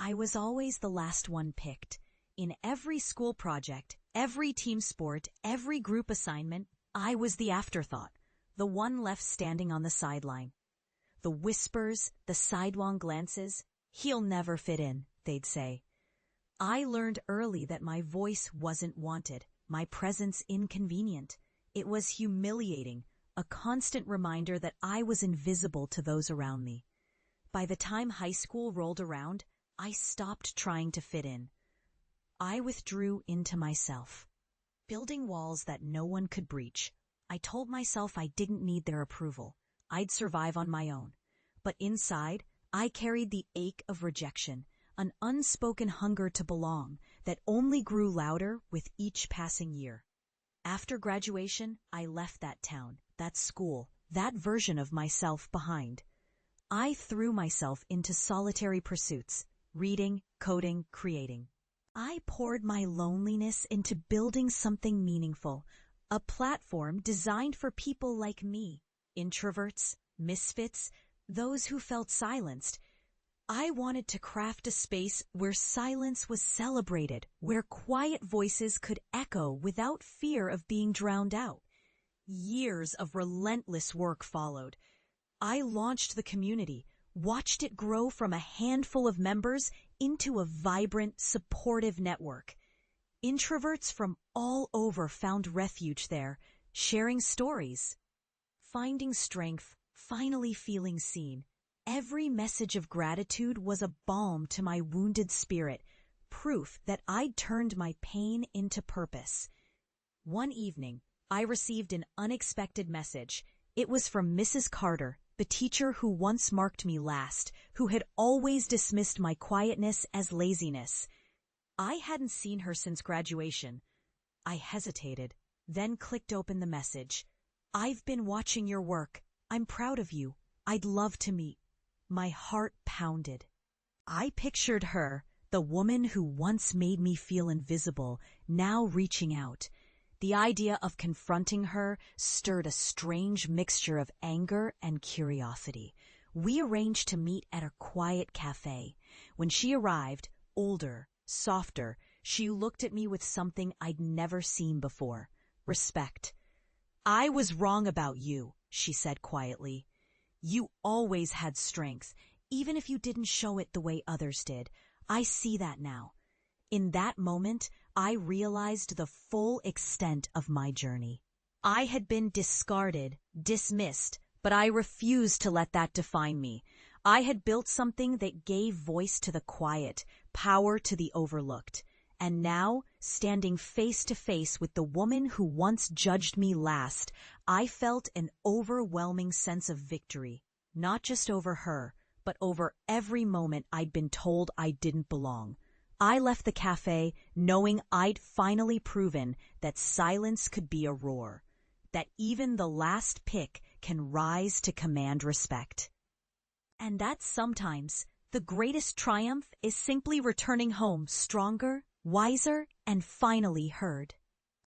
I was always the last one picked. In every school project, every team sport, every group assignment, I was the afterthought, the one left standing on the sideline. The whispers, the sidelong glances, "He'll never fit in," they'd say. I learned early that my voice wasn't wanted, my presence inconvenient. It was humiliating, a constant reminder that I was invisible to those around me. By the time high school rolled around, I stopped trying to fit in. I withdrew into myself, building walls that no one could breach. I told myself I didn't need their approval. I'd survive on my own. But inside, I carried the ache of rejection, an unspoken hunger to belong that only grew louder with each passing year. After graduation, I left that town, that school, that version of myself behind. I threw myself into solitary pursuits, reading, coding, creating. I poured my loneliness into building something meaningful, a platform designed for people like me, introverts, misfits, those who felt silenced. I wanted to craft a space where silence was celebrated, where quiet voices could echo without fear of being drowned out. Years of relentless work followed. I launched the community, watched it grow from a handful of members into a vibrant, supportive network. Introverts from all over found refuge there, sharing stories, finding strength, finally feeling seen. Every message of gratitude was a balm to my wounded spirit, proof that I'd turned my pain into purpose. One evening, I received an unexpected message. It was from Mrs. Carter, the teacher who once marked me last, who had always dismissed my quietness as laziness. I hadn't seen her since graduation. I hesitated, then clicked open the message. "I've been watching your work. I'm proud of you. I'd love to meet." My heart pounded. I pictured her, the woman who once made me feel invisible, now reaching out. The idea of confronting her stirred a strange mixture of anger and curiosity. We arranged to meet at a quiet cafe. When she arrived, older, softer, she looked at me with something I'd never seen before: respect. "I was wrong about you," she said quietly. "You always had strength, even if you didn't show it the way others did. I see that now." In that moment, I realized the full extent of my journey. I had been discarded, dismissed, but I refused to let that define me. I had built something that gave voice to the quiet, power to the overlooked. And now, standing face to face with the woman who once judged me last, I felt an overwhelming sense of victory, not just over her, but over every moment I'd been told I didn't belong. I left the cafe knowing I'd finally proven that silence could be a roar, that even the last pick can rise to command respect. And that sometimes the greatest triumph is simply returning home stronger, wiser, and finally heard.